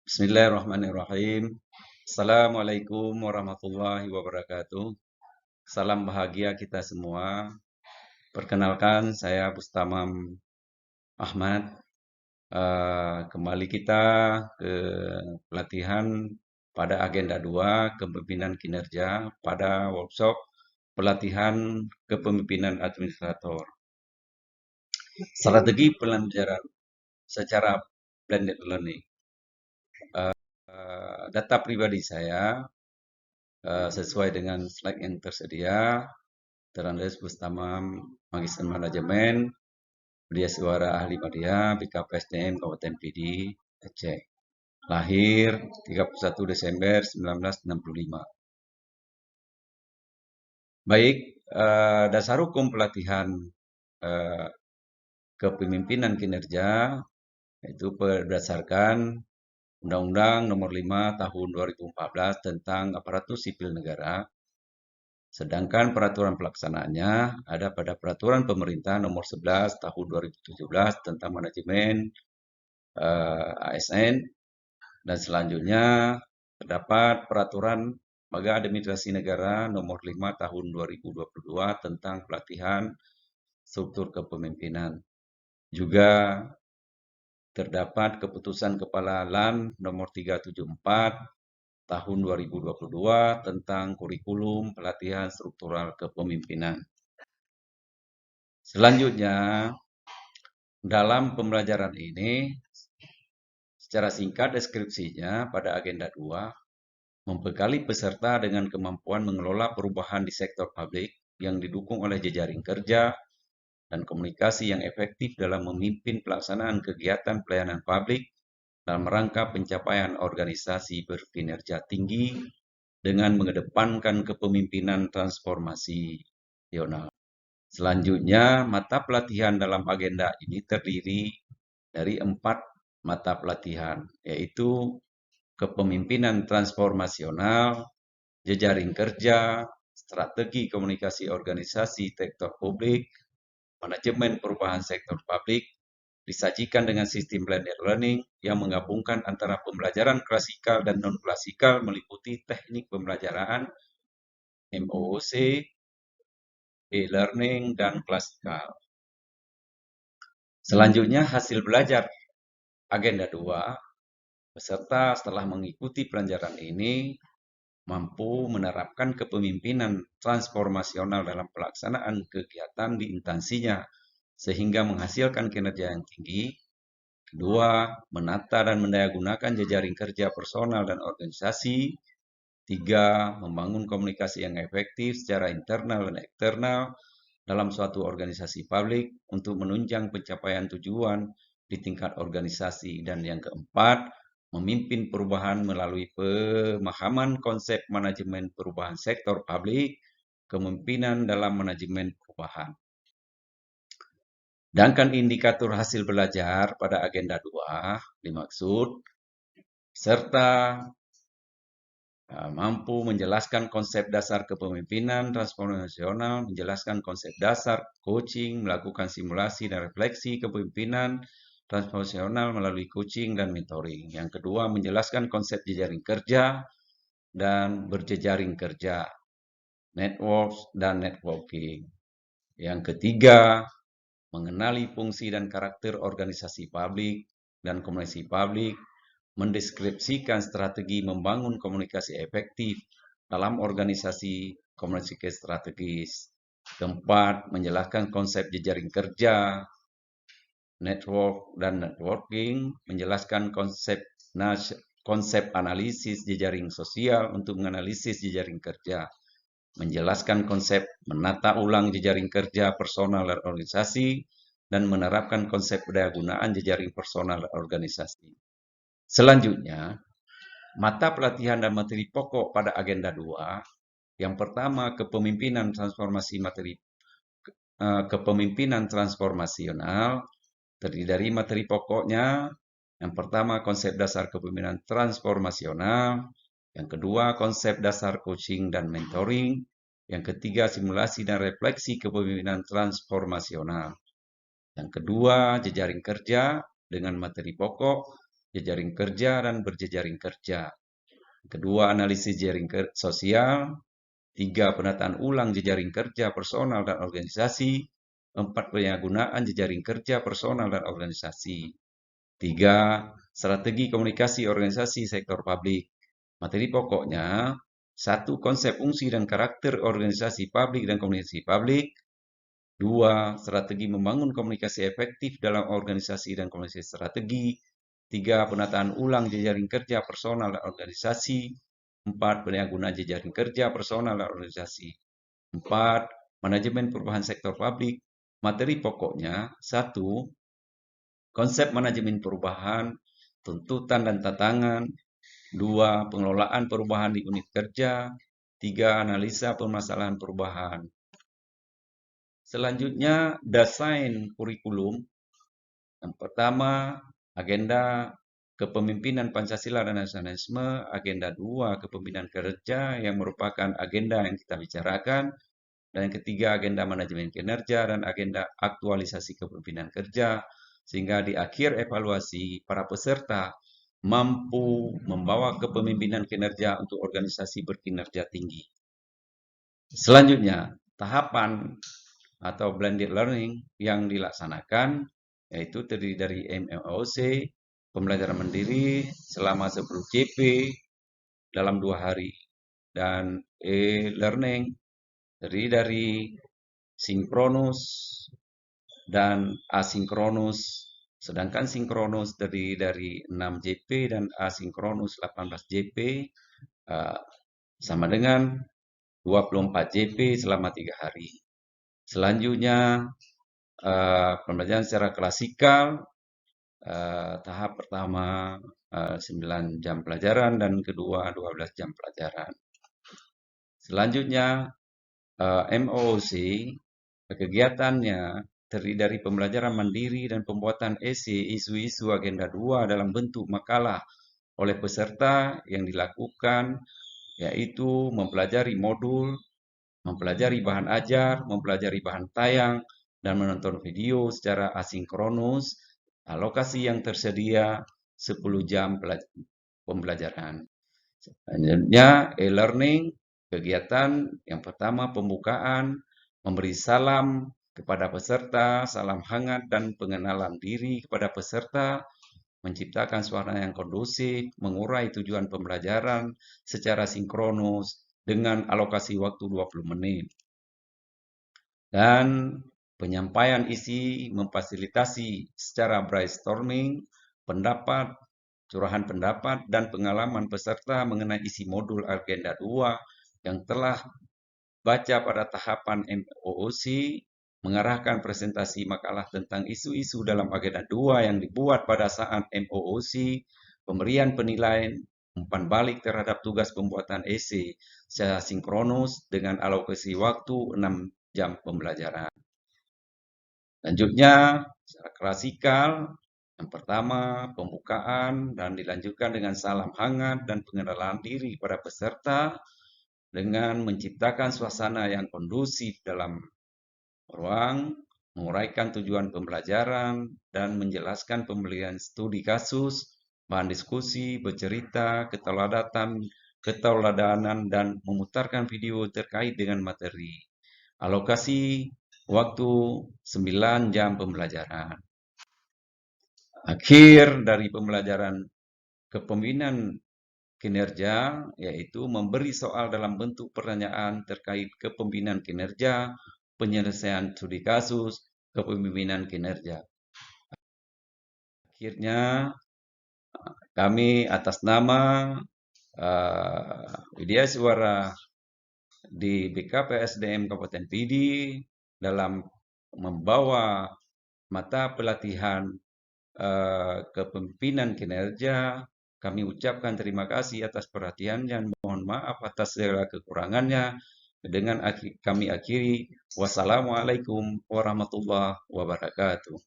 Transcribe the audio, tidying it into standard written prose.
Bismillahirrahmanirrahim. Assalamualaikum warahmatullahi wabarakatuh. Salam bahagia kita semua. Perkenalkan, saya Bustamam Ahmad. Kembali kita ke pelatihan pada agenda 2 kepemimpinan kinerja pada workshop pelatihan kepemimpinan administrator. Strategi pembelajaran secara blended learning. Data pribadi saya sesuai dengan slide yang tersedia. Terandes Bustamam, Magister Manajemen, Media Suara Ahli Media, BKPSDM Kabupaten PD, Aceh. Lahir 31 Desember 1965. Baik, dasar hukum pelatihan kepemimpinan kinerja itu berdasarkan Undang-Undang Nomor 5 Tahun 2014 tentang Aparatur Sipil Negara. Sedangkan peraturan pelaksanaannya ada pada Peraturan Pemerintah Nomor 11 Tahun 2017 tentang manajemen ASN, dan selanjutnya terdapat Peraturan Lembaga Administrasi Negara Nomor 5 Tahun 2022 tentang pelatihan struktur kepemimpinan. Juga terdapat Keputusan Kepala LAN Nomor 374 Tahun 2022 tentang kurikulum pelatihan struktural kepemimpinan. Selanjutnya, dalam pembelajaran ini, secara singkat deskripsinya pada agenda 2, membekali peserta dengan kemampuan mengelola perubahan di sektor publik yang didukung oleh jejaring kerja dan komunikasi yang efektif dalam memimpin pelaksanaan kegiatan pelayanan publik dalam rangka pencapaian organisasi berkinerja tinggi dengan mengedepankan kepemimpinan transformasional. Selanjutnya, mata pelatihan dalam agenda ini terdiri dari 4 mata pelatihan, yaitu kepemimpinan transformasional, jejaring kerja, strategi komunikasi organisasi sektor publik, manajemen perubahan sektor publik, disajikan dengan sistem blended learning yang menggabungkan antara pembelajaran klasikal dan non-klasikal meliputi teknik pembelajaran, MOOC, e-learning, dan klasikal. Selanjutnya, hasil belajar agenda 2, peserta setelah mengikuti pelajaran ini mampu menerapkan kepemimpinan transformasional dalam pelaksanaan kegiatan di instansinya sehingga menghasilkan kinerja yang tinggi. Kedua, menata dan mendayagunakan jejaring kerja personal dan organisasi. Tiga, membangun komunikasi yang efektif secara internal dan eksternal dalam suatu organisasi publik untuk menunjang pencapaian tujuan di tingkat organisasi. Dan yang keempat, memimpin perubahan melalui pemahaman konsep manajemen perubahan sektor publik, kepemimpinan dalam manajemen perubahan. Sedangkan indikator hasil belajar pada agenda 2 dimaksud serta mampu menjelaskan konsep dasar kepemimpinan transformasional, menjelaskan konsep dasar coaching, melakukan simulasi dan refleksi kepemimpinan transformasional melalui coaching dan mentoring. Yang kedua, menjelaskan konsep jejaring kerja dan berjejaring kerja, network dan networking. Yang ketiga, mengenali fungsi dan karakter organisasi publik dan komunikasi publik, mendeskripsikan strategi membangun komunikasi efektif dalam organisasi komunikasi strategis. Keempat, menjelaskan konsep jejaring kerja, network dan networking, menjelaskan konsep analisis jejaring sosial untuk menganalisis jejaring kerja, menjelaskan konsep menata ulang jejaring kerja personal dan organisasi, dan menerapkan konsep pendayagunaan jejaring personal dan organisasi. Selanjutnya, mata pelatihan dan materi pokok pada agenda 2. Yang pertama, kepemimpinan transformasional terdiri dari materi pokoknya. Yang pertama, konsep dasar kepemimpinan transformasional. Yang kedua, konsep dasar coaching dan mentoring. Yang ketiga, simulasi dan refleksi kepemimpinan transformasional. Yang kedua, jejaring kerja dengan materi pokok. jejaring kerja dan berjejaring kerja. Kedua, analisis jaring sosial. 3, penataan ulang jejaring kerja personal dan organisasi. 4, penyalahgunaan jejaring kerja personal dan organisasi. 3, strategi komunikasi organisasi sektor publik. Materi pokoknya, 1, konsep fungsi dan karakter organisasi publik dan komunikasi publik. 2, strategi membangun komunikasi efektif dalam organisasi dan komunikasi strategi. 3, penataan ulang jejaring kerja personal dan organisasi. 4, penyalahgunaan jejaring kerja personal dan organisasi. 4, manajemen perubahan sektor publik. Materi pokoknya, 1, konsep manajemen perubahan, tuntutan dan tantangan. 2, pengelolaan perubahan di unit kerja. 3, analisa permasalahan perubahan. Selanjutnya, desain kurikulum. Yang pertama, agenda kepemimpinan Pancasila dan nasionalisme. Agenda 2, kepemimpinan kerja yang merupakan agenda yang kita bicarakan. Dan yang ketiga, agenda manajemen kinerja dan agenda aktualisasi kepemimpinan kerja. Sehingga di akhir evaluasi, para peserta mampu membawa kepemimpinan kinerja untuk organisasi berkinerja tinggi. Selanjutnya, tahapan atau blended learning yang dilaksanakan yaitu terdiri dari MOOC, pembelajaran mandiri selama 10 CP dalam 2 hari, dan e-learning terdiri dari sinkronus dan asinkronus, sedangkan sinkronus terdiri dari 6 JP dan asinkronus 18 JP, sama dengan 24 JP selama 3 hari. Selanjutnya, pembelajaran secara klasikal, tahap pertama 9 jam pelajaran dan kedua 12 jam pelajaran. Selanjutnya, MOOC, kegiatannya terdiri dari pembelajaran mandiri dan pembuatan esai isu-isu agenda 2 dalam bentuk makalah oleh peserta yang dilakukan, yaitu mempelajari modul, mempelajari bahan ajar, mempelajari bahan tayang, dan menonton video secara asinkronus. Alokasi yang tersedia 10 jam pembelajaran. Selanjutnya, e-learning, kegiatan yang pertama pembukaan, memberi salam kepada peserta, salam hangat dan pengenalan diri kepada peserta, menciptakan suasana yang kondusif, mengurai tujuan pembelajaran secara sinkronus dengan alokasi waktu 20 menit. Dan penyampaian isi memfasilitasi secara brainstorming, pendapat, curahan pendapat, dan pengalaman peserta mengenai isi modul agenda 2 yang telah baca pada tahapan MOOC, mengarahkan presentasi makalah tentang isu-isu dalam agenda 2 yang dibuat pada saat MOOC, pemberian penilaian umpan balik terhadap tugas pembuatan esai secara sinkronus dengan alokasi waktu 6 jam pembelajaran. Selanjutnya, secara klasikal, yang pertama pembukaan dan dilanjutkan dengan salam hangat dan pengenalan diri pada peserta dengan menciptakan suasana yang kondusif dalam ruang, menguraikan tujuan pembelajaran, dan menjelaskan pemberian studi kasus, bahan diskusi, bercerita, keteladanan, dan memutarkan video terkait dengan materi. Alokasi waktu 9 jam pembelajaran. Akhir dari pembelajaran kepemimpinan kinerja yaitu memberi soal dalam bentuk pertanyaan terkait kepemimpinan kinerja, penyelesaian studi kasus, kepemimpinan kinerja. Akhirnya, kami atas nama Widya Suara di BKPSDM Kabupaten Pidi dalam membawa mata pelatihan kepemimpinan kinerja, kami ucapkan terima kasih atas perhatiannya dan mohon maaf atas segala kekurangannya. Dengan kami akhiri, wassalamualaikum warahmatullahi wabarakatuh.